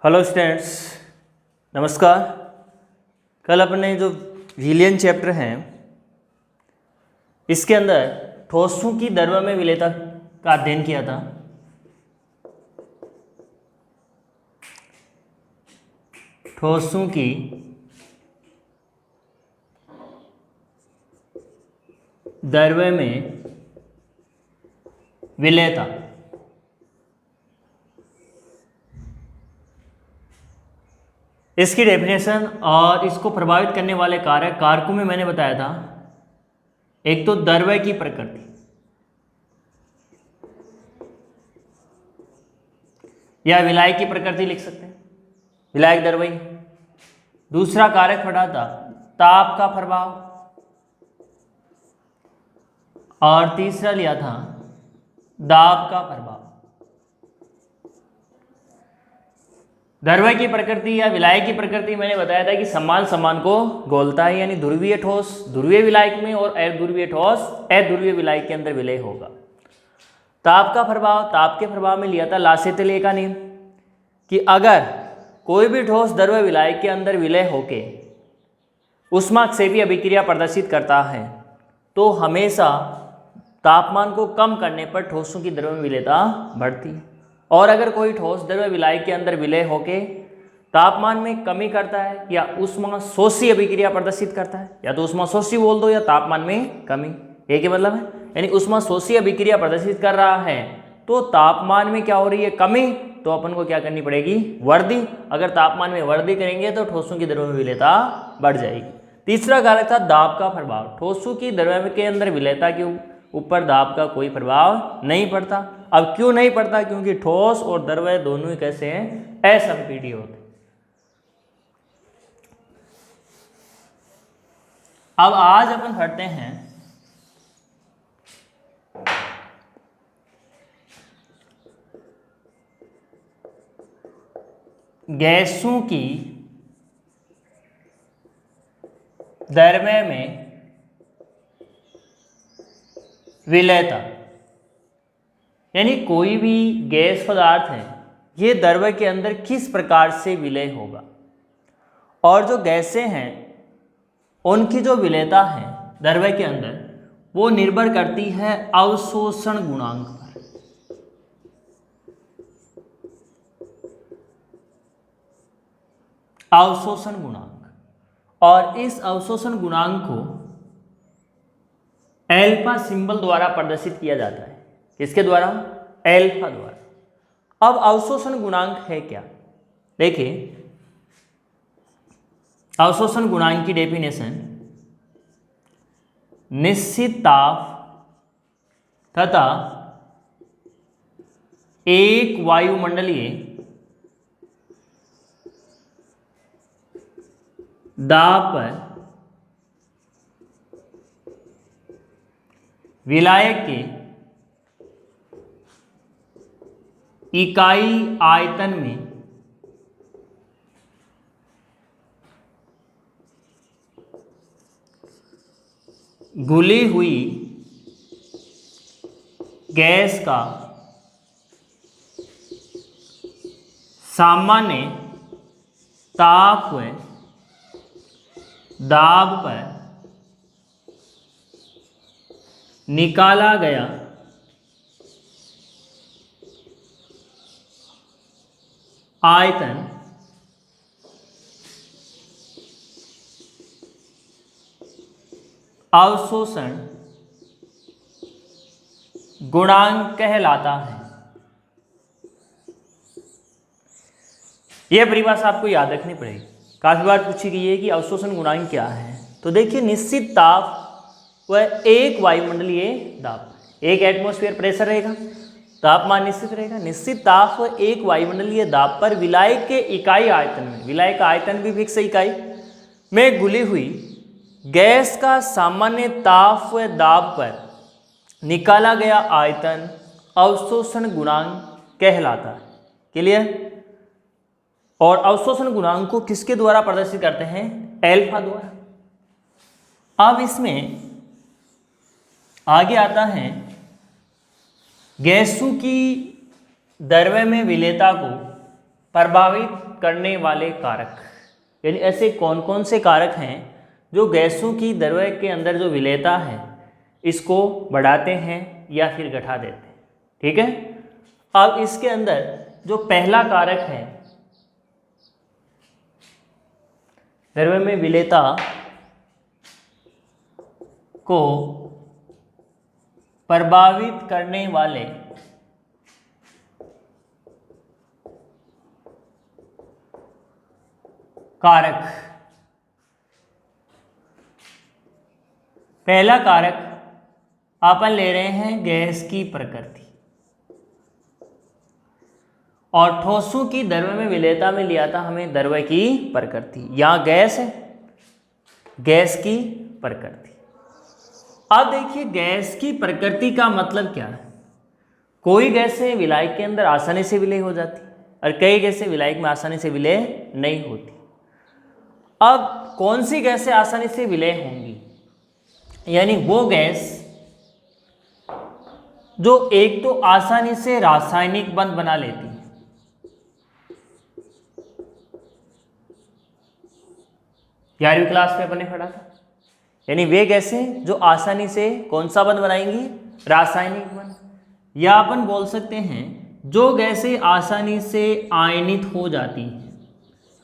Hello students, नमस्कार। कल अपने जो विलियन चैप्टर हैं इसके अंदर ठोसों की द्रव्यमय विलेयता का अध्ययन किया था। ठोसों की द्रव्यमय विलेयता इसकी डेफिनेशन और इसको प्रभावित करने वाले कारकों में मैंने बताया था, एक तो द्रव्य की प्रकृति, या विलायक की प्रकृति लिख सकते हैं, विलायक द्रव्य। दूसरा कारक पढ़ा था ताप का प्रभाव, और तीसरा लिया था दाब का प्रभाव। द्रव्य की प्रकृति या विलायक की प्रकृति मैंने बताया था कि समान समान को गोलता है, यानी ध्रुवीय ठोस ध्रुवीय विलायक में और अध्रुवीय ठोस अध्रुवीय विलायक के अंदर विलय होगा। ताप का प्रभाव, ताप के प्रभाव में लिया था लासेतले का नियम कि अगर कोई भी ठोस द्रव्य विलायक के अंदर विलय होके ऊष्माक्षेपी अभिक्रिया प्रदर्शित करता है तो हमेशा तापमान को कम करने पर ठोसों की द्रव्य विलेयता बढ़ती है, और अगर कोई ठोस द्रव्य विलायक के अंदर विलय होके तापमान में कमी करता है या ऊष्मा शोषी अभिक्रिया प्रदर्शित करता है, या तो ऊष्मा शोषी बोल दो या तापमान में कमी, एक ही मतलब है। यानी ऊष्मा शोषी अभिक्रिया प्रदर्शित कर रहा है तो तापमान में क्या हो रही है, कमी, तो अपन को क्या करनी पड़ेगी, वृद्धि। अगर तापमान में वृद्धि करेंगे तो ठोसों की द्रव्य विलेयता बढ़ जाएगी। तीसरा कारक था दाब का प्रभाव। ठोसों की द्रव्य के अंदर विलेयता के ऊपर दाब का कोई प्रभाव नहीं पड़ता। अब क्यों नहीं पड़ता? क्योंकि ठोस और द्रव्य दोनों ही कैसे हैं, असंपीड्य होते। अब आज अपन पढ़ते हैं गैसों की द्रव्य में विलेयता, यानी कोई भी गैस पदार्थ है ये द्रव्य के अंदर किस प्रकार से विलय होगा, और जो गैसें हैं उनकी जो विलेयता है द्रव्य के अंदर वो निर्भर करती है अवशोषण गुणांक पर। अवशोषण गुणांक, और इस अवशोषण गुणांक को एल्फा सिंबल द्वारा प्रदर्शित किया जाता है। किसके द्वारा? एल्फा द्वारा। अब अवशोषण गुणांक है क्या, देखिए अवशोषण गुणांक की डेफिनेशन निश्चित ताप तथा एक वायुमंडलीय दाब पर विलायक के इकाई आयतन में घुली हुई गैस का सामान्य ताप व दाब पर निकाला गया आयतन अवशोषण गुणांक कहलाता है। यह परिभाषा आपको याद रखनी पड़ेगी, काफी बार पूछी गई है कि अवशोषण गुणांक क्या है। तो देखिए निश्चित ताप वह एक वायुमंडलीय दाब, एक एटमॉस्फेयर प्रेशर रहेगा, तापमान निश्चित रहेगा। निश्चित ताप व एक वायुमंडलीय दाब पर विलायक के इकाई आयतन में, विलायक का आयतन भी फिक्स इकाई में घुली हुई गैस का सामान्य ताप व दाब पर निकाला गया आयतन अवशोषण गुणांक कहलाता है। क्लियर? और अवशोषण गुणांक को किसके द्वारा प्रदर्शित करते हैं? एल्फा द्वारा। अब इसमें आगे आता है गैसों की द्रव्य में विलेयता को प्रभावित करने वाले कारक, यानी ऐसे कौन कौन से कारक हैं जो गैसों की द्रव्य के अंदर जो विलेयता है इसको बढ़ाते हैं या फिर घटा देते हैं। ठीक है, अब इसके अंदर जो पहला कारक है द्रव्य में विलेयता को प्रभावित करने वाले कारक, पहला कारक अपन ले रहे हैं गैस की प्रकृति, और ठोसों की द्रव्य में विलेयता में लिया था हमें द्रव्य की प्रकृति। यहां गैस है, गैस की प्रकृति। अब देखिए गैस की प्रकृति का मतलब क्या है। कोई गैसें विलायक के अंदर आसानी से विलय हो जाती और कई गैसें विलायक में आसानी से विलय नहीं होती। अब कौन सी गैसें आसानी से विलय होंगी, यानी वो गैस जो एक तो आसानी से रासायनिक बंध बना लेती है, ग्यारहवीं क्लास में अपने पढ़ा था, यानी वे गैसें जो आसानी से कौन सा बंध बनाएंगी, रासायनिक बंध। या अपन बोल सकते हैं जो गैसें आसानी से आयनित हो जाती हैं।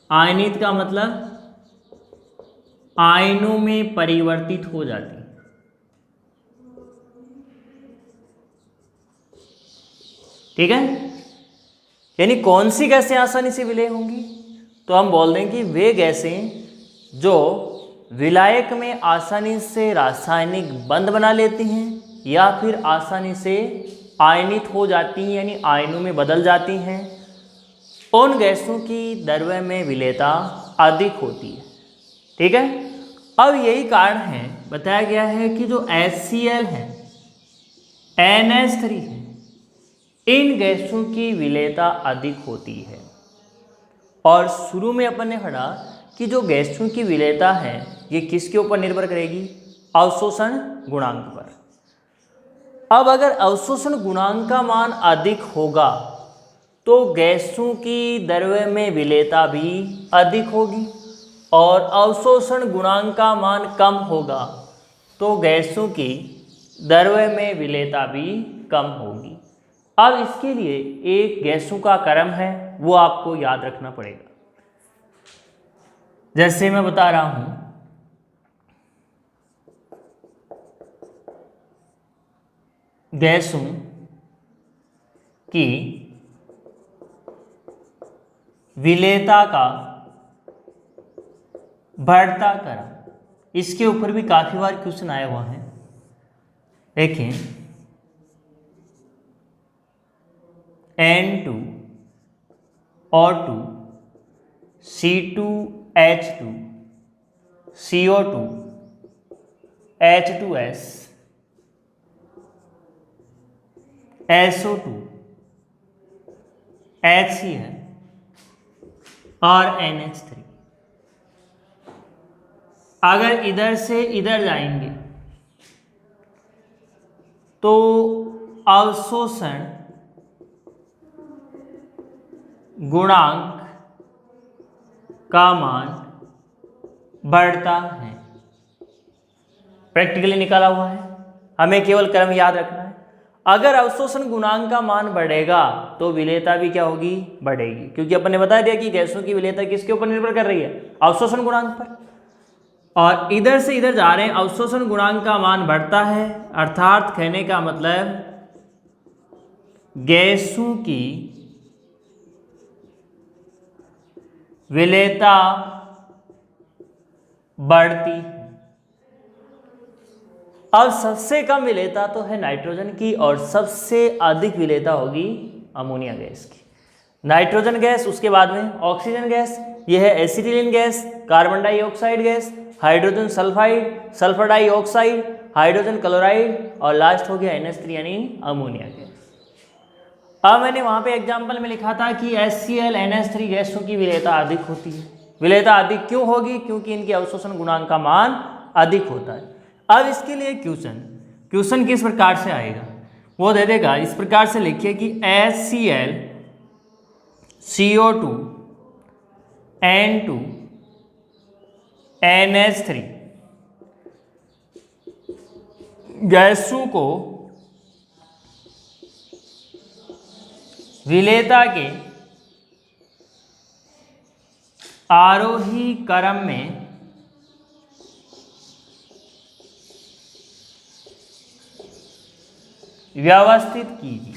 आयनित का मतलब आयनों में परिवर्तित हो जाती है। ठीक है, यानी कौन सी गैसें आसानी से विलय होंगी, तो हम बोल दें कि वे गैसें जो विलायक में आसानी से रासायनिक बंध बना लेती हैं या फिर आसानी से आयनित हो जाती हैं, यानी आयनों में बदल जाती हैं, उन गैसों की द्रव्य में विलेयता अधिक होती है। ठीक है, अब यही कारण है, बताया गया है कि जो HCl है, NH3 है, इन गैसों की विलेयता अधिक होती है। और शुरू में अपन ने पढ़ा कि जो गैसों की विलेयता है ये किसके ऊपर निर्भर करेगी, अवशोषण गुणांक पर। अब अगर अवशोषण गुणांक का मान अधिक होगा तो गैसों की द्रव्य में विलेयता भी अधिक होगी, और अवशोषण गुणांक का मान कम होगा तो गैसों की द्रव्य में विलेयता भी कम होगी। अब इसके लिए एक गैसों का क्रम है वो आपको याद रखना पड़ेगा। जैसे मैं बता रहा हूं, गैसों की विलेयता का बढ़ता क्रम, इसके ऊपर भी काफी बार क्वेश्चन आया हुआ है। देखें, N2O2 C2H2 CO2 H2S SO2 HCl और NH3। अगर इधर से इधर जाएंगे तो अवशोषण गुणांक का मान बढ़ता है। प्रैक्टिकली निकाला हुआ है, हमें केवल क्रम याद रखना है। अगर अवशोषण गुणांक का मान बढ़ेगा तो विलेयता भी क्या होगी, बढ़ेगी, क्योंकि अपन ने बता दिया कि गैसों की विलेयता किसके ऊपर निर्भर कर रही है, अवशोषण गुणांक पर। और इधर से इधर जा रहे हैं, अवशोषण गुणांक का मान बढ़ता है, अर्थात कहने का मतलब गैसों की विलेयता बढ़ती है। अब सबसे कम विलेयता तो है नाइट्रोजन की और सबसे अधिक विलेयता होगी अमोनिया गैस की। नाइट्रोजन गैस, उसके बाद में ऑक्सीजन गैस, यह है acetylene gas, carbon dioxide gas, hydrogen sulphide, sulphur dioxide, hydrogen chloride और लास्ट हो गया NH3 यानी अमोनिया गैस। अब मैंने वहां पे एग्जाम्पल में लिखा था कि HCl NH3 गैसों की विलेयता अधिक होती है। विलेयता अधिक क्यों होगी, क्योंकि इनके अवशोषण गुणांक का मान अधिक होता है। अब इसके लिए क्वेश्चन किस प्रकार से आएगा वो दे देगा, इस प्रकार से लिखिए कि HCl CO2 N2 NH3 गैसों को विलेयता के आरोही क्रम में व्यवस्थित कीजिए।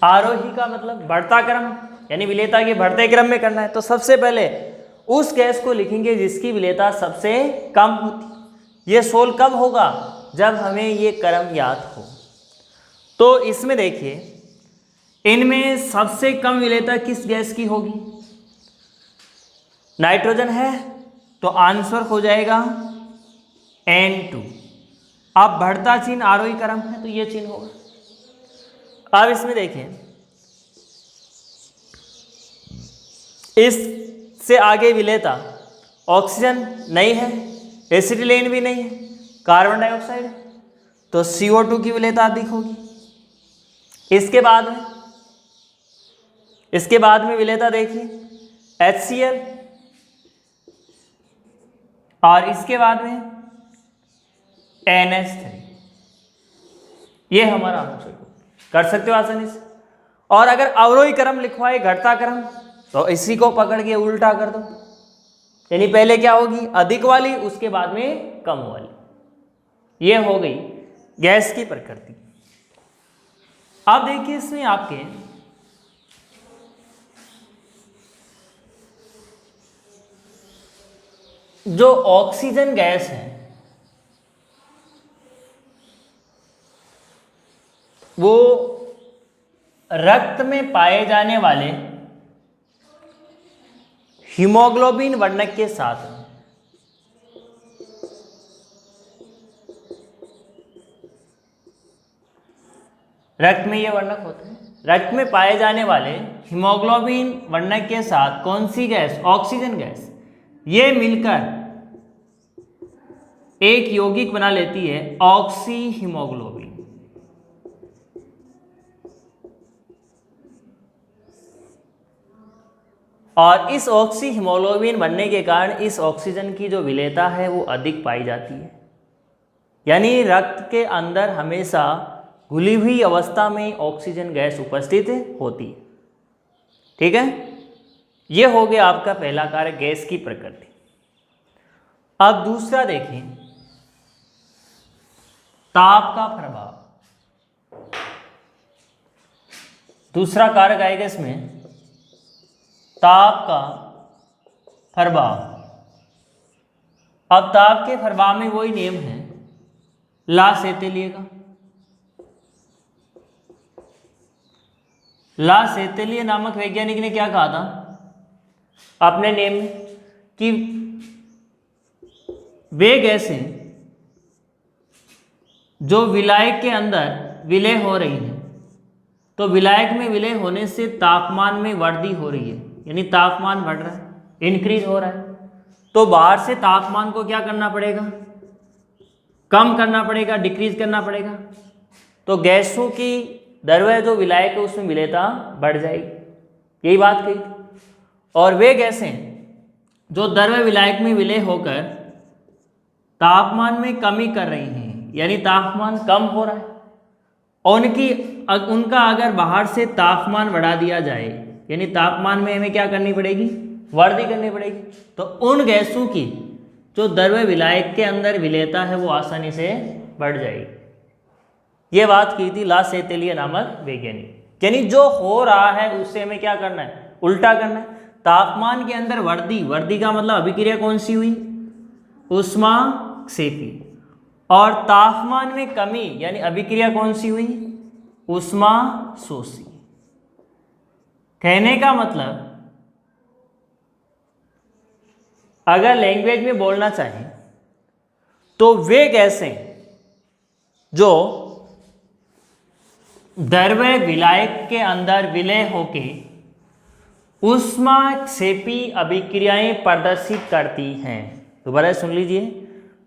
आरोही का मतलब बढ़ता क्रम, यानी विलेयता के बढ़ते क्रम में करना है। तो सबसे पहले उस गैस को लिखेंगे जिसकी विलेयता सबसे कम होती। ये सोल्व कब होगा? जब हमें ये क्रम याद हो। तो इसमें देखिए, इनमें सबसे कम विलेयता किस गैस की होगी? नाइट्रोजन है, तो आंसर हो जाएगा N2। अब बढ़ता चिन्ह आरोही क्रम है, तो ये चिन्ह होगा। अब इसमें देखिए, इससे आगे विलेयता ऑक्सीजन नहीं है, एसिटिलीन भी नहीं है, कार्बन डाइऑक्साइड है, तो CO2 की विलेयता अधिक होगी। इसके बाद में विलेयता देखिए HCl, और इसके बाद में NH3। ये हमारा आंसर कर सकते हो आसानी से। और अगर अवरोही क्रम लिखवाए घटता क्रम, तो इसी को पकड़ के उल्टा कर दो, यानी पहले क्या होगी? अधिक वाली, उसके बाद में कम वाली। ये हो गई गैस की प्रकृति। अब देखिए, इसमें आपके जो ऑक्सीजन गैस है वो रक्त में पाए जाने वाले हीमोग्लोबिन वर्णक के साथ रक्त में ये वर्णक होते हैं। रक्त में पाए जाने वाले हीमोग्लोबिन वर्णक के साथ कौन सी गैस? Oxygen gas. ये मिलकर एक यौगिक बना लेती है ऑक्सी हीमोग्लोबिन। और इस ऑक्सी हीमोग्लोबिन बनने के कारण इस ऑक्सीजन की जो विलेयता है वो अधिक पाई जाती है। यानी रक्त के अंदर हमेशा घुली हुई अवस्था में ऑक्सीजन गैस उपस्थित होती है। ठीक है, ये हो गया आपका पहला कार्य, गैस की प्रकृति। अब दूसरा देखिए, ताप का प्रभाव। दूसरा कारक आएगा इसमें ताप का प्रभाव। अब ताप के प्रभाव में वही नियम है ला सेतेलिए का। ला सेतेलिए नामक वैज्ञानिक ने क्या कहा था अपने नेम में, कि वे गैसें जो विलायक के अंदर विलय हो रही हैं, तो विलायक में विलय होने से तापमान में वृद्धि हो रही है, यानी तापमान बढ़ रहा है, इंक्रीज हो रहा है। तो बाहर से तापमान को क्या करना पड़ेगा? कम करना पड़ेगा, डिक्रीज करना पड़ेगा। तो गैसों की द्रव्य जो विलायक है उसमें विलेयता बढ़ जाएगी, यही बात कही थी। और वे गैसें जो द्रव्य विलायक में विलय होकर तापमान में कमी कर रही हैं, यानी तापमान कम हो रहा है, उनका अगर बाहर से तापमान बढ़ा दिया जाए, यानी तापमान में हमें क्या करनी पड़ेगी? वृद्धि करनी पड़ेगी। तो उन गैसों की जो द्रव्य विलायक के अंदर विलेयता है वो आसानी से बढ़ जाएगी। ये बात की थी ला सेतेलिए नामक वैज्ञानिक। यानी जो हो रहा है उससे हमें क्या करना है? उल्टा करना है। तापमान के अंदर वृद्धि का मतलब अभिक्रिया कौन सी हुई? ऊष्माक्षेपी। और तापमान में कमी यानी अभिक्रिया कौन सी हुई? ऊष्माशोषी। कहने का मतलब अगर लैंग्वेज में बोलना चाहें तो वे गैसें जो द्रव्य विलायक के अंदर विलय होके ऊष्माक्षेपी अभिक्रियाएं प्रदर्शित करती हैं। दोबारा सुन लीजिए,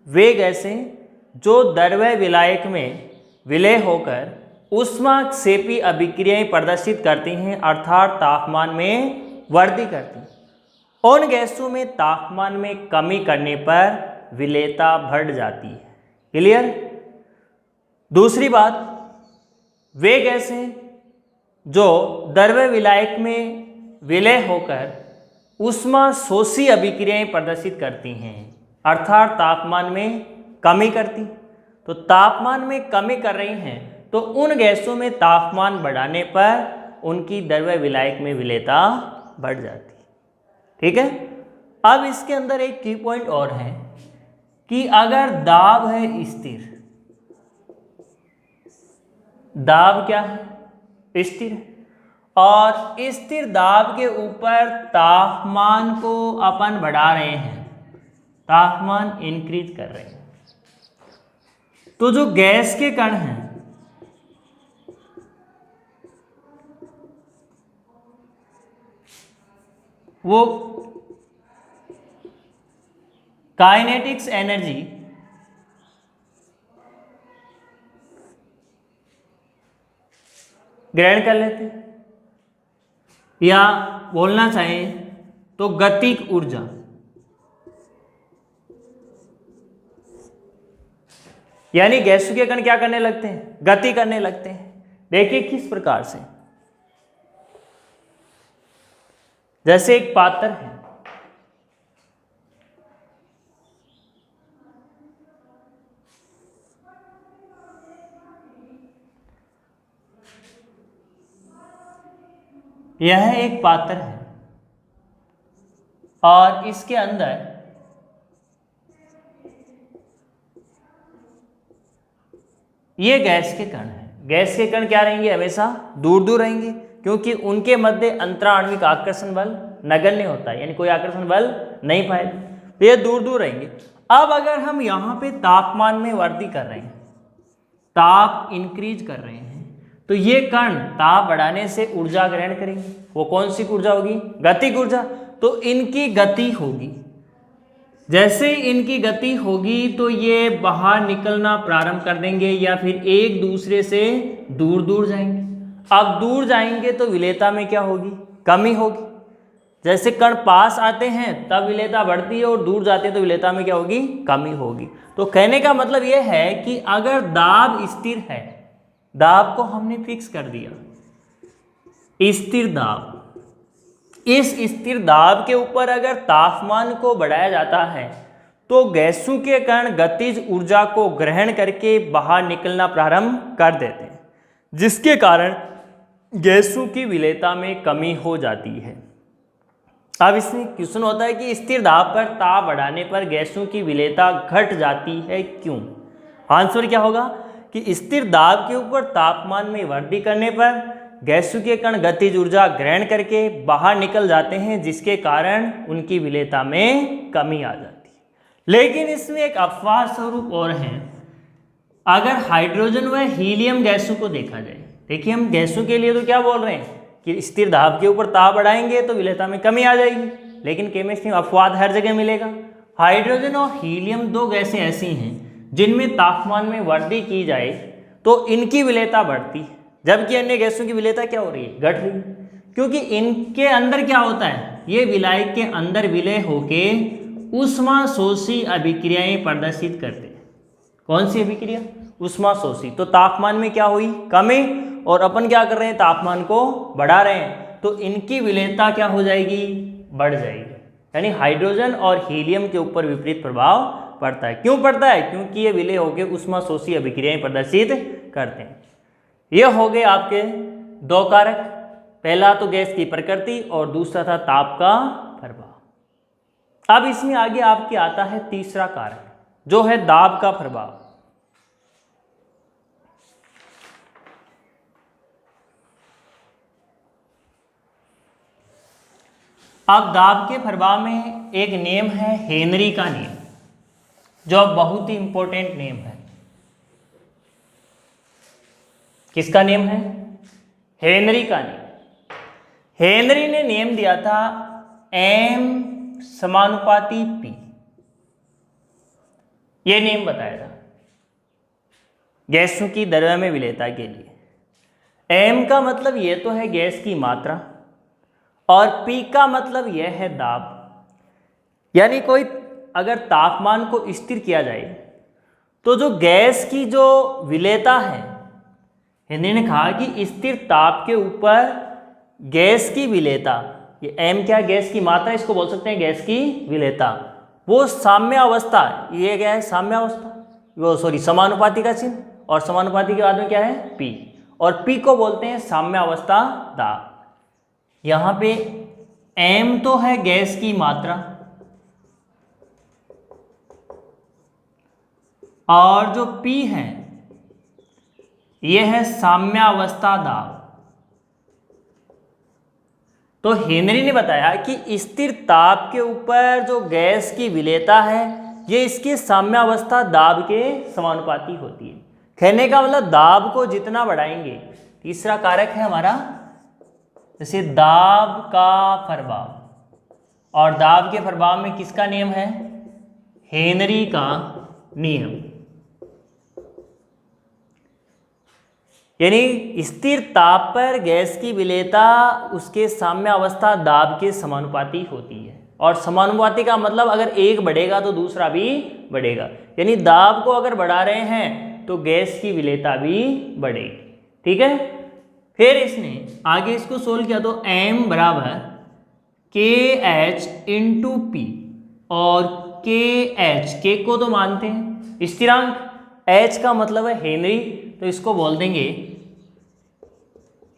वे गैसें जो द्रव्य विलायक में विलय होकर ऊष्माक्षेपी अभिक्रियाएं प्रदर्शित करती हैं, अर्थात तापमान में वृद्धि करती हैं। उन गैसों में तापमान में कमी करने पर विलेयता बढ़ जाती है। क्लियर? दूसरी बात, वे गैसें जो द्रव्य विलायक में विलय होकर ऊष्मा शोषी अभिक्रियाएं प्रदर्शित करती हैं, अर्थात तापमान में कमी करती। तो तापमान में कमी कर रही हैं, तो उन गैसों में तापमान बढ़ाने पर उनकी द्रव्य विलायक में विलेयता बढ़ जाती है। ठीक है? अब इसके अंदर एक की पॉइंट और है कि अगर दाब है स्थिर, दाब क्या है? स्थिर है, और स्थिर दाब के ऊपर तापमान को अपन बढ़ा रहे हैं, तापमान इंक्रीज कर रहे हैं, तो जो गैस के कण हैं वो काइनेटिक्स एनर्जी ग्रहण कर लेते हैं, या बोलना चाहें तो गतिक ऊर्जा, यानी गैसों के कण क्या करने लगते हैं? गति करने लगते हैं। देखिए किस प्रकार से, जैसे एक पात्र है, यह एक पात्र है और इसके अंदर ये गैस के कण हैं। गैस के कण क्या रहेंगे? हमेशा दूर दूर रहेंगे, क्योंकि उनके मध्य अंतराण्विक आकर्षण बल नगण्य होता है, यानी कोई आकर्षण बल नहीं पाएगा, तो ये दूर दूर रहेंगे। अब अगर हम यहाँ पे तापमान में वृद्धि कर रहे हैं, ताप इंक्रीज कर रहे हैं, तो ये कण ताप बढ़ाने से ऊर्जा ग्रहण करेंगे। वो कौन सी ऊर्जा होगी? गतिक ऊर्जा। तो इनकी गति होगी, जैसे इनकी गति होगी तो ये बाहर निकलना प्रारंभ कर देंगे या फिर एक दूसरे से दूर दूर जाएंगे। अब दूर जाएंगे तो विलेयता में क्या होगी? कमी होगी। जैसे कण पास आते हैं तब विलेयता बढ़ती है और दूर जाते हैं तो विलेयता में क्या होगी? कमी होगी। तो कहने का मतलब ये है कि अगर दाब स्थिर है, दाब को हमने फिक्स कर दिया, स्थिर दाब, इस स्थिर दाब के ऊपर अगर तापमान को बढ़ाया जाता है तो गैसों के कण गतिज ऊर्जा को ग्रहण करके बाहर निकलना प्रारंभ कर देते हैं, जिसके कारण गैसों की विलेयता में कमी हो जाती है। अब इसमें क्वेश्चन होता है कि स्थिर दाब पर ताप बढ़ाने पर गैसों की विलेयता घट जाती है, क्यों? आंसर क्या होगा कि स्थिर दाब के ऊपर तापमान में वृद्धि करने पर गैसों के कण गतिज ऊर्जा ग्रहण करके बाहर निकल जाते हैं, जिसके कारण उनकी विलेयता में कमी आ जाती है। लेकिन इसमें एक अपवाद स्वरूप और है। अगर हाइड्रोजन व हीलियम गैसों को देखा जाए, देखिए हम गैसों के लिए तो क्या बोल रहे हैं कि स्थिर दाब के ऊपर ताप बढ़ाएंगे तो विलेयता में कमी आ जाएगी, लेकिन केमिस्ट्री में अपवाद हर जगह मिलेगा। हाइड्रोजन और हीलियम दो गैसें ऐसी हैं जिनमें तापमान में वृद्धि की जाए तो इनकी विलेयता बढ़ती है, जबकि अन्य गैसों की विलेयता क्या हो रही है? घट रही है, क्योंकि इनके अंदर क्या होता है? ये विलायक के अंदर विलय होके ऊष्मा शोषी अभिक्रियाएं प्रदर्शित करते हैं। कौन सी अभिक्रिया? ऊष्मा शोषी। तो तापमान में क्या हुई? कमी, और अपन क्या कर रहे हैं? तापमान को बढ़ा रहे हैं, तो इनकी विलेयता क्या हो जाएगी? बढ़ जाएगी। यानी हाइड्रोजन और हीलियम के ऊपर विपरीत प्रभाव पड़ता है। क्यों पड़ता है? क्योंकि ये विलय होकर ऊष्मा शोषी अभिक्रियाएं प्रदर्शित करते हैं। ये हो गए आपके दो कारक, पहला तो गैस की प्रकृति और दूसरा था ताप का प्रभाव। अब इसमें आगे आपके आता है तीसरा कारक, जो है दाब का प्रभाव। अब दाब के प्रभाव में एक नियम है हेनरी का नियम, जो बहुत ही इंपॉर्टेंट नियम है। किसका नियम है? हेनरी का नियम। हेनरी ने नियम दिया था M समानुपाती P। यह नियम बताया था गैसों की द्रव्य में विलेयता के लिए। m का मतलब ये तो है गैस की मात्रा और p का मतलब यह है दाब। यानी कोई अगर तापमान को स्थिर किया जाए तो जो गैस की जो विलेयता है, हिंदी ने कहा कि स्थिर ताप के ऊपर गैस की विलेयता, ये m क्या, गैस की मात्रा, इसको बोल सकते हैं गैस की विलेयता, वो साम्य अवस्था, ये क्या है साम्य अवस्था, वो सॉरी समानुपाती का चिन्ह, और समानुपाती के बाद में क्या है p, और p को बोलते हैं साम्य अवस्था दाब। यहाँ पे m तो है गैस की मात्रा और जो p है यह है साम्यावस्था दाब। तो हेनरी ने बताया कि स्थिर ताप के ऊपर जो गैस की विलेयता है ये इसकी साम्यावस्था दाब के समानुपाती होती है। कहने का मतलब दाब को जितना बढ़ाएंगे, तीसरा कारक है हमारा जैसे दाब का प्रभाव, और दाब के प्रभाव में किसका नियम है, हेनरी का नियम। यानी स्थिर ताप पर गैस की विलेयता उसके साम्य अवस्था दाब के समानुपाती होती है, और समानुपाती का मतलब अगर एक बढ़ेगा तो दूसरा भी बढ़ेगा। यानी दाब को अगर बढ़ा रहे हैं तो गैस की विलेयता भी बढ़ेगी। ठीक है, फिर इसने आगे इसको सोल्व किया तो m बराबर KH इंटू पी, और KH के को तो मानते हैं स्थिरांक, H का मतलब है हेनरी, तो इसको बोल देंगे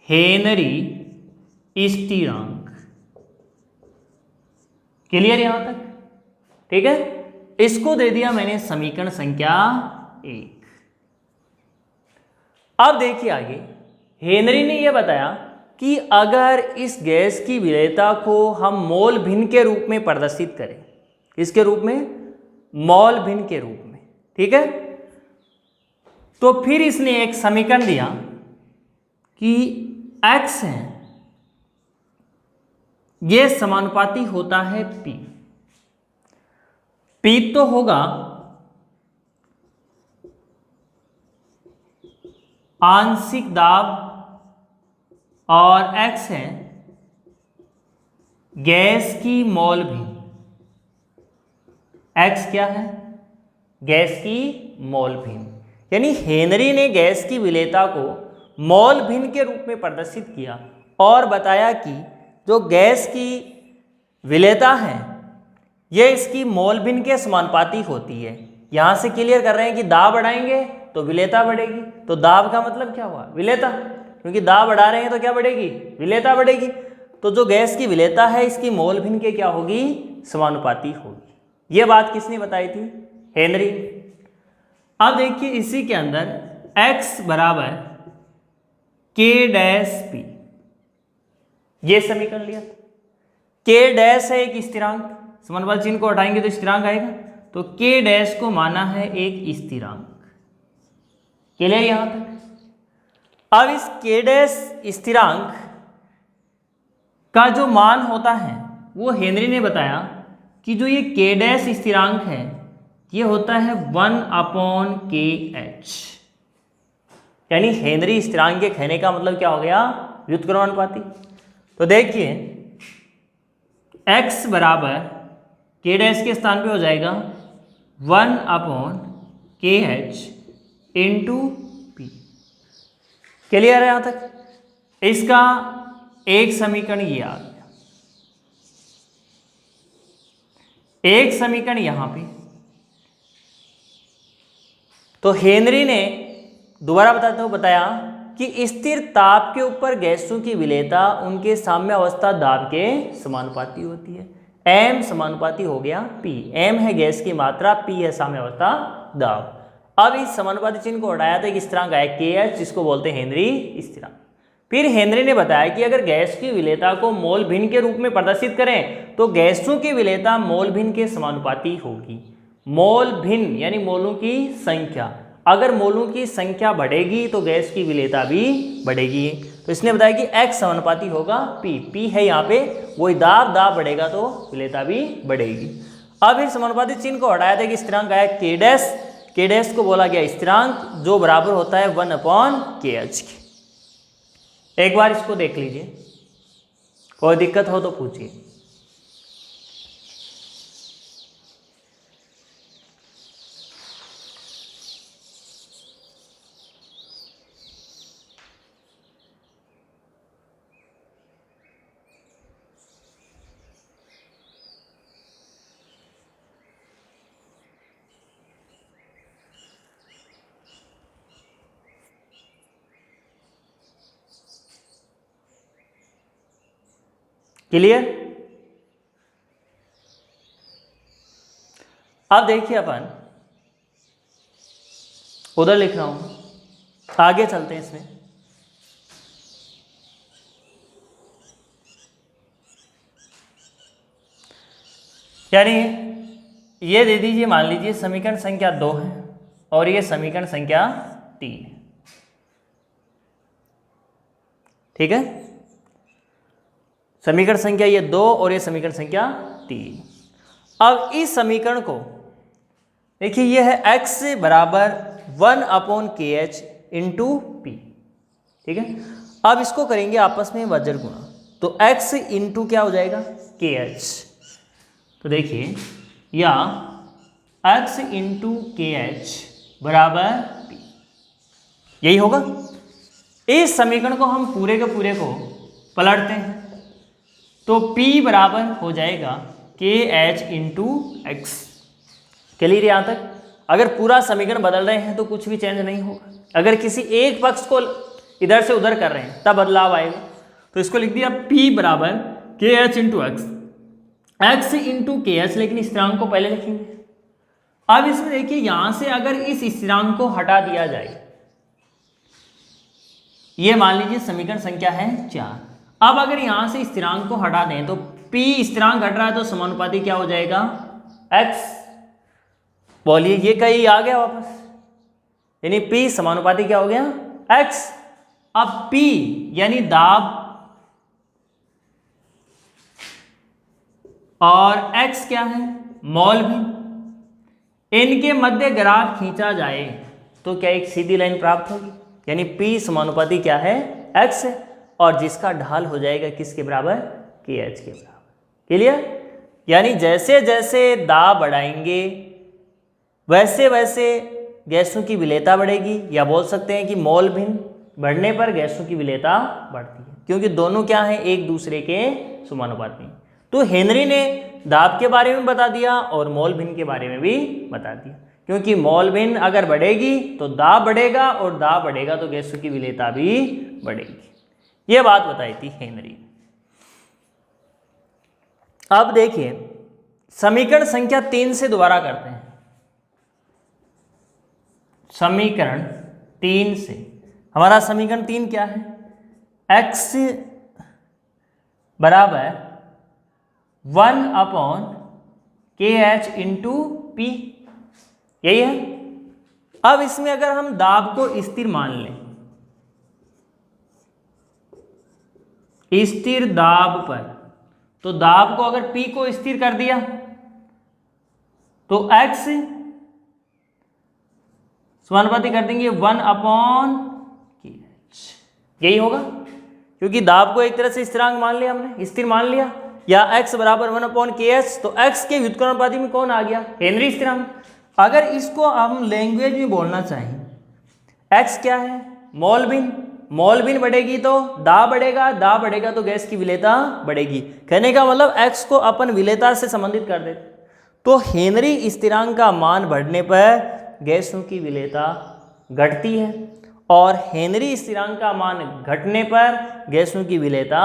हेनरी स्थिरांक। क्लियर यहां तक? ठीक है, इसको दे दिया मैंने समीकरण संख्या 1। अब देखिए आगे, हेनरी ने यह बताया कि अगर इस गैस की विलेयता को हम मोल भिन्न के रूप में प्रदर्शित करें, इसके रूप में मोल भिन्न के रूप में, ठीक है, तो फिर इसने एक समीकरण दिया कि x है ये समानुपाती होता है p। p तो होगा आंशिक दाब और x है गैस की मोल भिन्न। x क्या है, गैस की मोल भिन्न। यानी हेनरी ने गैस की विलेयता को मोल भिन्न के रूप में प्रदर्शित किया और बताया कि जो गैस की विलेयता है यह इसकी मोल भिन्न के समानुपाती होती है। यहां से क्लियर कर रहे हैं कि दाब बढ़ाएंगे तो विलेयता बढ़ेगी, तो दाब का मतलब क्या हुआ, विलेयता, क्योंकि दाब बढ़ा रहे हैं तो क्या बढ़ेगी, विलेयता बढ़ेगी। तो जो गैस की विलेयता है इसकी मोल भिन्न के क्या होगी, समानुपाती होगी। यह बात किसने बताई थी, हेनरी। अब देखिए इसी के अंदर x बराबर k डैश p, ये समीकरण लिया। k डैश है एक स्थिरांक, समानुपाती चिन्ह को हटाएंगे तो स्थिरांक आएगा, तो k डैश को माना है एक स्थिरांक। क्लियर यहां तक? अब इस k डैश स्थिरांक का जो मान होता है वो हेनरी ने बताया कि जो ये k डैश स्थिरांक है ये होता है 1/kh। यानी हेनरी स्थिरांक के कहने का मतलब क्या हो गया, व्युत्क्रमानुपाती। तो देखिए x बराबर k डैश के स्थान पे हो जाएगा 1/kh इंटू पी। क्लियर है यहां तक? इसका एक समीकरण ये आ गया, एक समीकरण यहां पे। तो हेनरी ने दोबारा बताते हुए बताया कि स्थिर ताप के ऊपर गैसों की विलेयता उनके साम्य अवस्था दाब के समानुपाती होती है। m समानुपाती हो गया p, m है गैस की मात्रा, p है साम्य अवस्था दाब। अब इस समानुपाती चिन्ह को हटाया तो एक स्थिरांक आया kh, जिसको बोलते हैं हेनरी स्थिरांक। फिर हेनरी ने बताया कि अगर गैस की विलेयता को मोल भिन्न के रूप में प्रदर्शित करें तो गैसों की विलेयता मोल भिन्न के समानुपाती होगी। मोल भिन्न यानी मोलों की संख्या, अगर मोलों की संख्या बढ़ेगी तो गैस की विलेयता भी बढ़ेगी। तो इसने बताया कि x समानुपाती होगा p, p है यहाँ पे वही दाब, दाब बढ़ेगा तो विलेयता भी बढ़ेगी। अब इस समानुपाती चिन्ह को हटाया था कि स्थिरांक आया k डैश, k डैश को बोला गया स्थिरांक जो बराबर होता है 1/kh के। एक बार इसको देख लीजिए, कोई दिक्कत हो तो पूछिए। क्लियर? अब देखिए अपन उधर लिख रहा हूं, आगे चलते हैं इसमें। यानी ये दे दीजिए, मान लीजिए समीकरण संख्या 2 है और ये समीकरण संख्या 3 है, ठीक है। समीकरण संख्या ये 2 और ये समीकरण संख्या 3। अब इस समीकरण को देखिए, ये है x बराबर 1/kh इंटू पी, ठीक है। अब इसको करेंगे आपस में वज्र गुणा, तो x इंटू क्या हो जाएगा kh। तो देखिए या x इंटू kh बराबर p, यही होगा। इस समीकरण को हम पूरे के पूरे को पलटते हैं तो p बराबर हो जाएगा kh इंटू एक्स। क्लियर यहाँ तक? अगर पूरा समीकरण बदल रहे हैं तो कुछ भी चेंज नहीं होगा। अगर किसी एक पक्ष को इधर से उधर कर रहे हैं तब बदलाव आएगा। तो इसको लिख दिया p बराबर kh into x, x into kh, लेकिन स्थिरांक को पहले लिखेंगे। अब इसमें देखिए यहां से अगर इस स्थिरांक को हटा दिया जाए, ये मान लीजिए समीकरण संख्या है 4। अब अगर यहां से स्थिरांक को हटा दें तो p स्थिरांक घट रहा है तो समानुपाती क्या हो जाएगा x। बोलिए ये कहीं आ गया वापस, यानी p समानुपाती क्या हो गया x। अब p यानी दाब और x क्या है मोल भी, इनके मध्य ग्राफ खींचा जाए तो क्या एक सीधी लाइन प्राप्त होगी। यानी p समानुपाती क्या है x है और जिसका ढाल हो जाएगा किसके बराबर kh के बराबर। क्लियर? यानी जैसे जैसे दाब बढ़ाएंगे वैसे वैसे गैसों की विलेयता बढ़ेगी, या बोल सकते हैं कि मोल भिन्न बढ़ने पर गैसों की विलेयता बढ़ती है, क्योंकि दोनों क्या हैं एक दूसरे के समानुपाती। तो हेनरी ने दाब के बारे में बता दिया और मोल भिन्न के बारे में भी बता दिया, क्योंकि मोल भिन्न अगर बढ़ेगी तो दाब बढ़ेगा और दाब बढ़ेगा तो गैसों की विलेयता भी बढ़ेगी। यह बात बताई थी हेनरी। अब देखिए समीकरण संख्या 3 से दोबारा करते हैं। समीकरण 3 से हमारा समीकरण 3 क्या है, x बराबर 1/kh इंटू पी, यही है। अब इसमें अगर हम दाब को स्थिर मान लें, स्थिर दाब पर, तो दाब को अगर P को स्थिर कर दिया तो x समानुपाती कर देंगे 1/kh, यही होगा। क्योंकि दाब को एक तरह से स्थिरांक मान लिया हमने, स्थिर मान लिया, या x बराबर 1/kh, तो x के व्युत्क्रमानुपाती में कौन आ गया हेनरी स्थिरांक। अगर इसको हम लैंग्वेज में बोलना चाहें, x क्या है मोल भिन्न, मोल भिन्न बढ़ेगी तो दाब बढ़ेगा, दाब बढ़ेगा तो गैस की विलेयता बढ़ेगी। कहने का मतलब x को अपन विलेयता से संबंधित कर देते, तो हेनरी स्थिरांक का मान बढ़ने पर गैसों की विलेयता घटती है और हेनरी स्थिरांक का मान घटने पर गैसों की विलेयता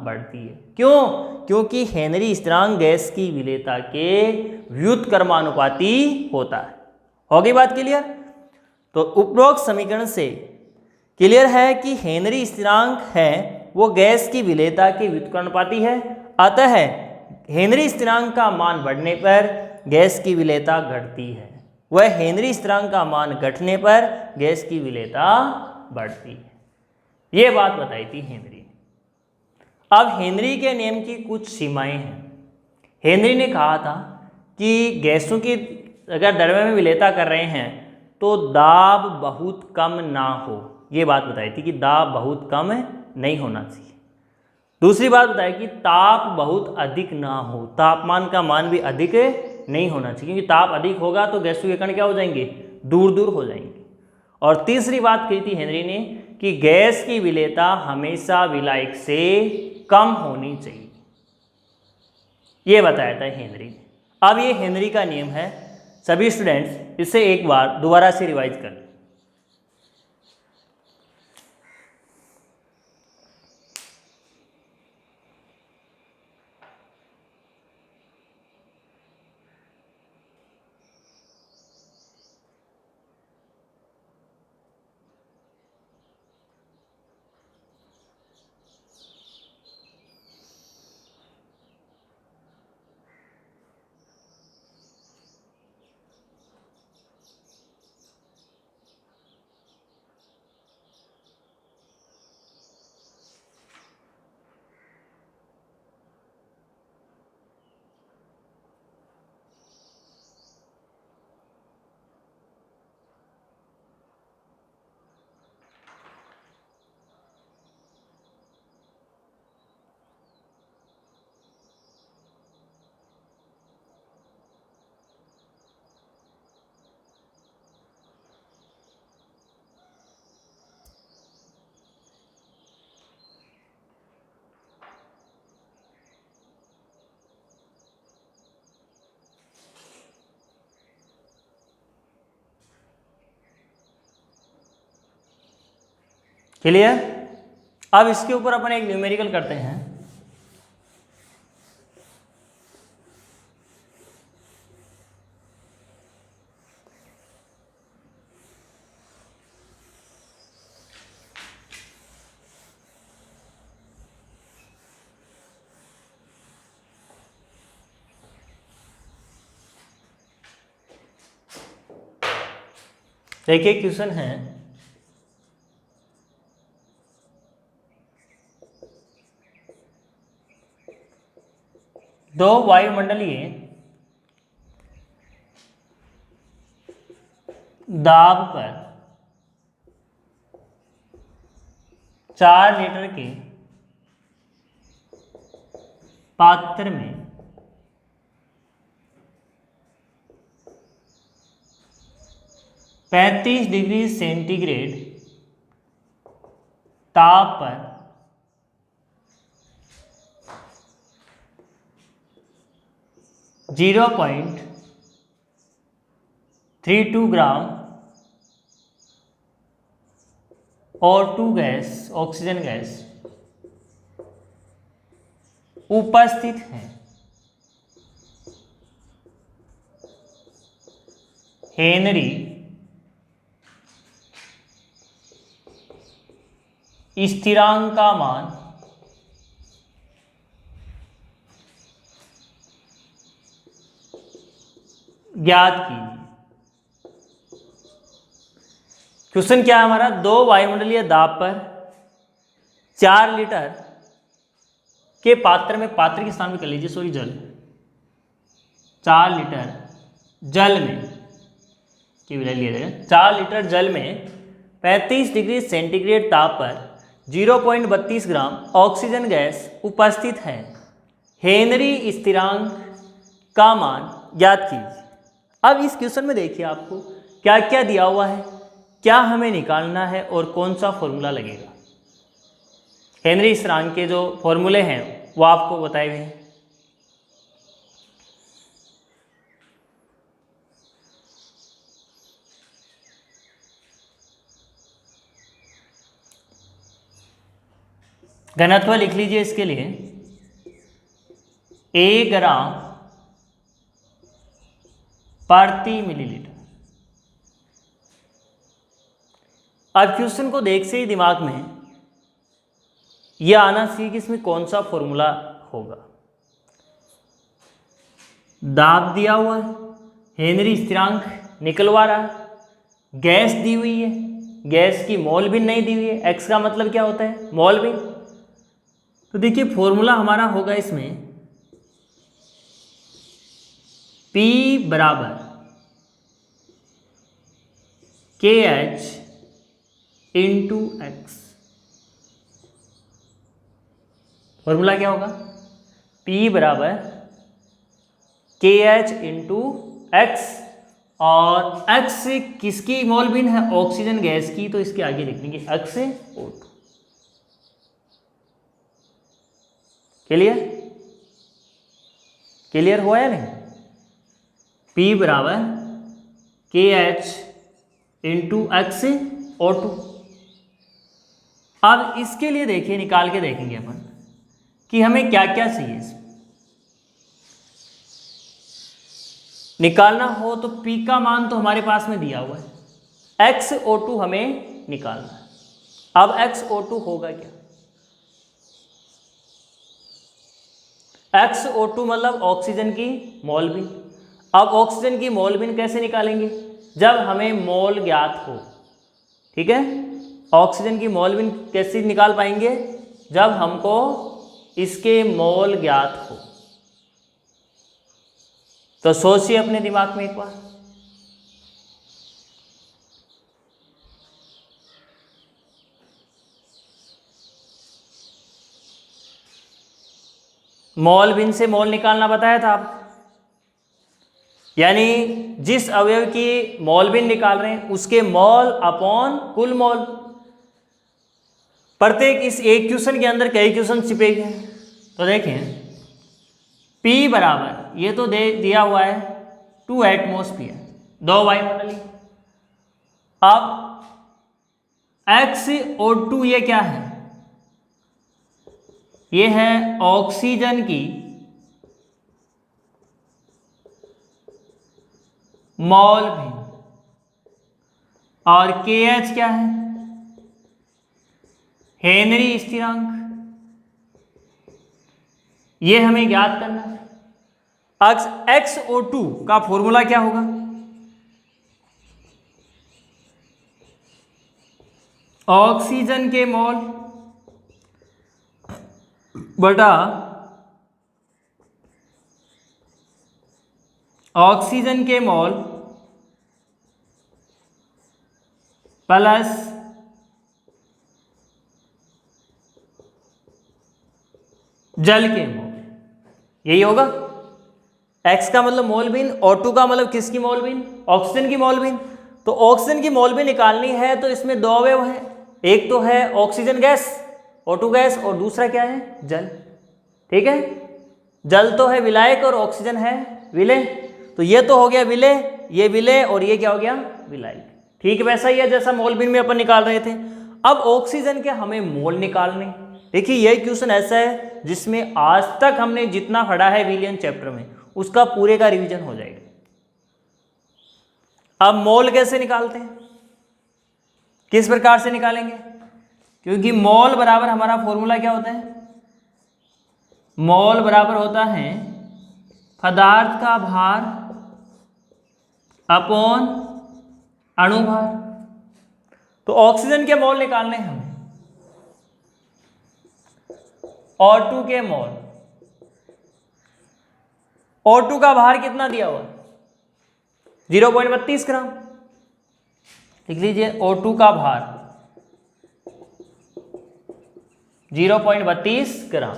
बढ़ती है। क्यों? क्योंकि हेनरी स्थिरांक गैस की विलेयता के व्युत्क्रमानुपाती होता है। होगी बात क्लियर? तो उपरोक्त समीकरण से क्लियर है कि हेनरी स्थिरांक है वो गैस की विलेयता के व्युत्क्रमानुपाती है, अतः हेनरी स्थिरांक का मान बढ़ने पर गैस की विलेयता घटती है, वह हेनरी स्थिरांक का मान घटने पर गैस की विलेयता बढ़ती है। यह बात बताई थी हेनरी ने। अब हेनरी के नियम की कुछ सीमाएं हैं। हेनरी ने कहा था कि गैसों की अगर द्रव्य में विलेयता कर रहे हैं तो दाब बहुत कम ना हो, ये बात बताई थी कि दाब बहुत कम नहीं होना चाहिए। दूसरी बात बताए कि ताप बहुत अधिक ना हो, तापमान का मान भी अधिक नहीं होना चाहिए, क्योंकि ताप अधिक होगा तो गैसों के कण क्या हो जाएंगे, दूर दूर हो जाएंगे। और तीसरी बात कही थी हेनरी ने कि गैस की विलेयता हमेशा विलायक से कम होनी चाहिए, ये बताया था हेनरी ने। अब ये हेनरी का नियम है, सभी स्टूडेंट्स इसे एक बार दोबारा से रिवाइज कर लें। क्लियर? अब इसके ऊपर अपन एक न्यूमेरिकल करते हैं। देखिए क्वेश्चन है, दो वायुमंडलीय दाब पर 4 लीटर के पात्र में 35 डिग्री सेंटीग्रेड ताप पर 0.32 ग्राम O2 गैस, ऑक्सीजन गैस उपस्थित है। हेनरी स्थिरांक का मान ज्ञात कीजिए। क्वेश्चन क्या है हमारा, दो वायुमंडलीय दाब पर 4 लीटर के पात्र में, पात्र के स्थान में कर लीजिए सॉरी जल, 4 लीटर जल में की विलय लिया जाएगा, 4 लीटर जल में 35 डिग्री सेंटीग्रेड ताप पर 0.32 ग्राम ऑक्सीजन गैस उपस्थित है। हेनरी स्थिरांक का मान ज्ञात कीजिए। अब इस क्वेश्चन में देखिए आपको क्या क्या दिया हुआ है, क्या हमें निकालना है और कौन सा फॉर्मूला लगेगा। हेनरी स्थिरांक के जो फॉर्मूले हैं वो आपको बताए हुए हैं। घनत्व लिख लीजिए इसके लिए, 1 ग्राम प्रति मिलीलीटर। अब क्वेश्चन को देख से ही दिमाग में यह आना चाहिए कि इसमें कौन सा फॉर्मूला होगा। दाब दिया हुआ है, हेनरी स्थिरांक निकलवा रहा है, गैस दी हुई है, गैस की मोल भी नहीं दी हुई है, एक्स का मतलब क्या होता है, मोल भी। तो देखिए फॉर्मूला हमारा होगा इसमें P बराबर KH इंटू एक्स। फॉर्मूला क्या होगा, P बराबर KH इंटू एक्स, और एक्स किसकी मोलबिन है, ऑक्सीजन गैस की, तो इसके आगे लिख देंगे एक्स O2। क्लियर, क्लियर हुआ या नहीं। P बराबर KH इंटू एक्स O2। अब इसके लिए देखिए, निकाल के देखेंगे अपन कि हमें क्या क्या चाहिए इसमें। निकालना हो तो P का मान तो हमारे पास में दिया हुआ है, XO2 हमें निकालना है। अब XO2 होगा क्या, XO2 मतलब ऑक्सीजन की मोलबिन। अब ऑक्सीजन की मोलबिन कैसे निकालेंगे, जब हमें मोल ज्ञात हो। ठीक है, ऑक्सीजन की मोलबिन कैसे निकाल पाएंगे, जब हमको इसके मोल ज्ञात हो। तो सोचिए अपने दिमाग में एक बार, मोलबिन से मोल निकालना बताया था आप, यानी जिस अवयव की मोलबिन निकाल रहे हैं उसके मोल अपॉन कुल मोल। प्रत्येक इस एक क्वेश्चन के अंदर कई क्वेश्चन छिपे हुए हैं। तो देखें P बराबर, ये तो दिया हुआ है 2 एटमोस्फियर, 2 वायुमंडलीय। अब XO2 ये क्या है, ये है ऑक्सीजन की मोलबिन, और KH क्या है, हेनरी स्थिरांक। ये हमें ज्ञात करना है। XO2 का फॉर्मूला क्या होगा, ऑक्सीजन के मोल बटा ऑक्सीजन के मोल प्लस जल के मोल, यही होगा। X का मतलब मोलबिन, O2 का मतलब किसकी मोलबिन, ऑक्सीजन की मोलबिन। तो ऑक्सीजन की मोलबिन निकालनी है तो इसमें 2 अवयव है, एक तो है ऑक्सीजन गैस O2 गैस, और दूसरा क्या है, जल। ठीक है, जल तो है विलायक और ऑक्सीजन है विलेय। तो ये तो हो गया विलेय, ये विलेय, और ये क्या हो गया, विलायक। ठीक वैसा ही है जैसा मोलबिन में अपन निकाल रहे थे। अब ऑक्सीजन के हमें मोल निकालने। देखिए यही क्वेश्चन ऐसा है जिसमें आज तक हमने जितना पढ़ा है विलियन चैप्टर में उसका पूरे का रिवीजन हो जाएगा। अब मोल कैसे निकालते हैं, किस प्रकार से निकालेंगे, क्योंकि मोल बराबर हमारा फॉर्मूला क्या होता है, मोल बराबर होता है पदार्थ का भार अपॉन अणुभार। तो ऑक्सीजन के मोल निकालने हैं हमें, O2 के मोल, O2 का भार कितना दिया हुआ, 0.32 ग्राम। लिख लीजिए O2 का भार 0.32 ग्राम।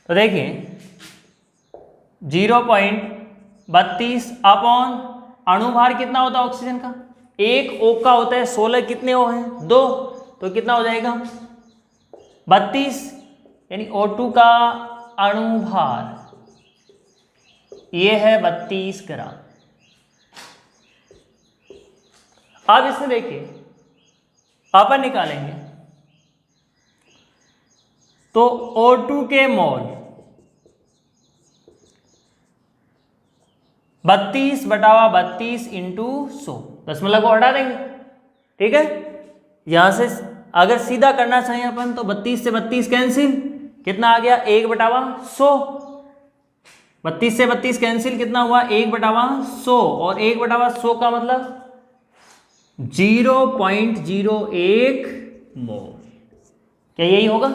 तो देखिए 0.32 अपॉन अणुभार कितना होता है ऑक्सीजन का, एक O का होता है 16, कितने O हैं, 2, तो कितना हो जाएगा 32, यानी O2 का अणुभार ये है 32 ग्राम। अब इसमें देखिए अपन निकालेंगे तो O2 के मोल 32/32 इंटू 100, दशमलव को हटा देंगे। ठीक है, यहां से अगर सीधा करना चाहिए अपन तो 32 से 32 कैंसिल, कितना आ गया 1/100। 32 से 32 कैंसिल, कितना हुआ 1/100, और 1/100 का मतलब 0.01 मोल। क्या यही होगा,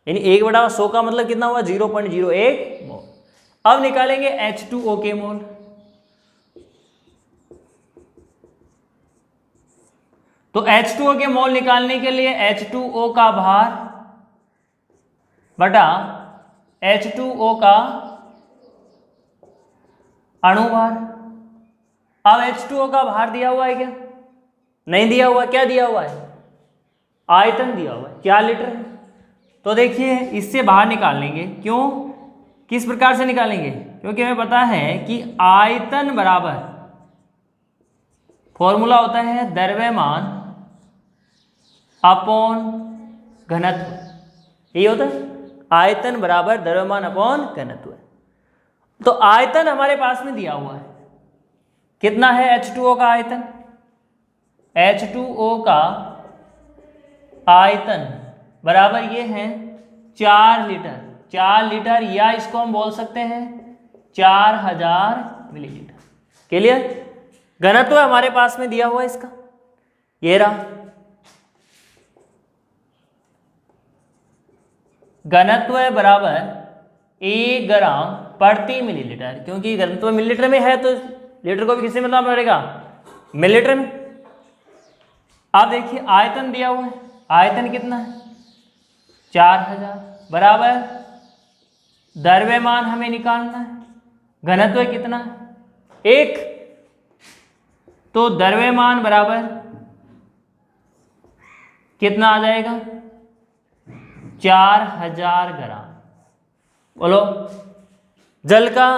यानी 1/100 का मतलब कितना हुआ 0.01 मोल। अब निकालेंगे H2O के मोल। तो H2O के मोल निकालने के लिए H2O का भार बटा H2O का अणुभार। अब H2O का भार दिया हुआ है क्या? नहीं दिया हुआ। क्या दिया हुआ है? आयतन दिया हुआ है, क्या लीटर है। तो देखिए इससे बाहर निकाल लेंगे। क्यों? किस प्रकार से निकालेंगे? क्योंकि हमें पता है कि आयतन बराबर फॉर्मूला होता है द्रव्यमान अपॉन घनत्व। यही होता है, आयतन बराबर द्रव्यमान अपॉन घनत्व। तो आयतन हमारे पास में दिया हुआ है, कितना है H2O का आयतन? H2O का आयतन बराबर ये है 4 लीटर। 4 लीटर, या इसको हम बोल सकते हैं 4000 मिलीलीटर। क्लियर? घनत्व हमारे पास में दिया हुआ है इसका, ये रहा। घनत्व बराबर 1 ग्राम प्रति मिलीलीटर। क्योंकि घनत्व मिलीलीटर में है तो लीटर को भी किससे मिलना पड़ेगा? मिलीलीटर में। अब देखिए आयतन दिया हुआ है, आयतन कितना है? 4000 बराबर द्रव्यमान हमें निकालना है, घनत्व कितना है? 1। तो द्रव्यमान बराबर कितना आ जाएगा? 4000 ग्राम। बोलो, जल का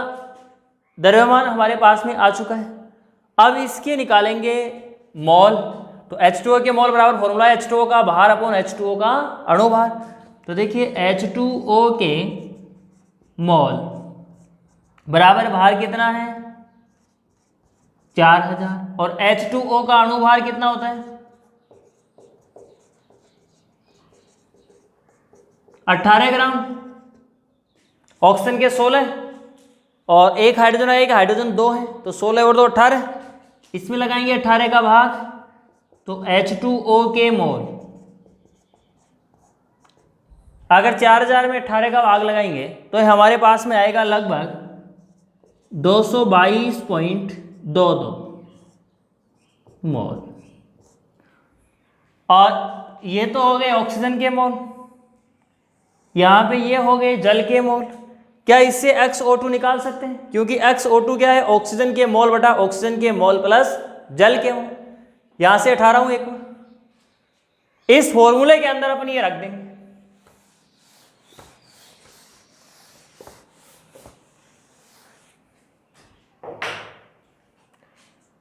द्रव्यमान हमारे पास में आ चुका है। अब इसके निकालेंगे मोल। तो H2O के मोल बराबर फॉर्मूला है H2O का भार अपॉन H2O का अणुभार। तो देखिए H2O के मोल बराबर भार कितना है? 4000। और H2O का अणुभार कितना होता है? 18 ग्राम। ऑक्सीजन के 16 और एक हाइड्रोजन है, एक हाइड्रोजन 2 है, तो 16 और 2 18। इसमें लगाएंगे 18 का भाग, तो H2O के मोल अगर 4000 में 18 का भाग लगाएंगे तो हमारे पास में आएगा लगभग 222.22 मोल। और ये तो हो गए ऑक्सीजन के मोल, यहाँ पे ये हो गए जल के मोल। क्या इससे XO2 निकाल सकते हैं? क्योंकि XO2 क्या है? ऑक्सीजन के मोल बटा ऑक्सीजन के मोल प्लस जल के मोल। यहाँ से 18 हूँ एक बार, इस फॉर्मूले के अंदर अपन ये रख देंगे।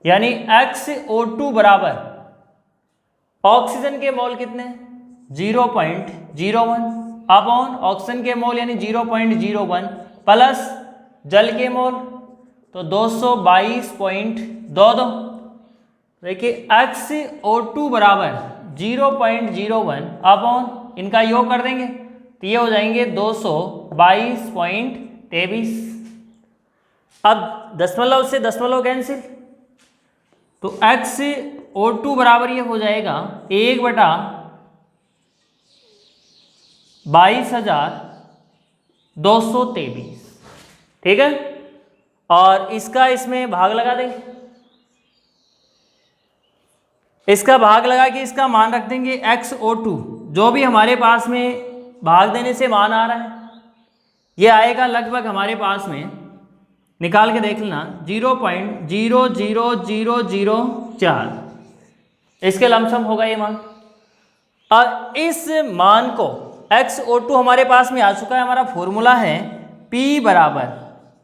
यानी XO2 बराबर ऑक्सीजन के मोल कितने? 0.01 अपॉन ऑक्सीजन के मोल यानी 0.01 प्लस जल के मोल तो 222.22। देखिए XO2 बराबर 0.01 अपॉन इनका योग कर देंगे तो ये हो जाएंगे 222.23। अब दशमलव से दशमलव कैंसिल, तो XO2 बराबर ये हो जाएगा 1/22,223। ठीक है, और इसका इसमें भाग लगा देंगे। इसका भाग लगा के इसका मान रख देंगे XO2, जो भी हमारे पास में भाग देने से मान आ रहा है ये आएगा लगभग हमारे पास में, निकाल के देख लेना, 0.00004। इसके लमसम होगा ये मान। और इस मान को XO2 हमारे पास में आ चुका है। हमारा फॉर्मूला है P बराबर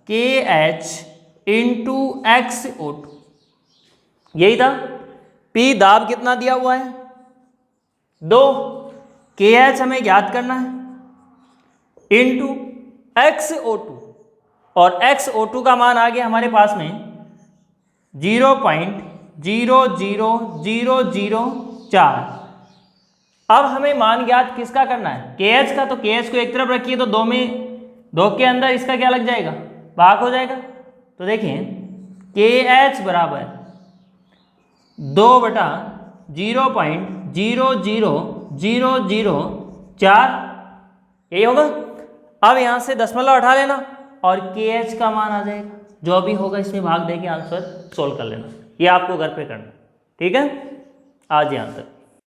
KH इंटू XO2, यही था। P दाब कितना दिया हुआ है? 2। KH हमें ज्ञात करना है इंटू XO2, और XO2 का मान आ गया हमारे पास में 0.00004। अब हमें मान ज्ञात किसका करना है? KH का। तो KH को एक तरफ रखिए तो 2 के अंदर इसका क्या लग जाएगा? भाग हो जाएगा। तो देखिए KH बराबर 2/0.00004, यही होगा। अब यहाँ से दशमलव हटा लेना और KH का मान आ जाएगा। जो भी होगा इसमें भाग देके आंसर सोल्व कर लेना। ये आपको घर पे करना, ठीक है। आज ये आंसर।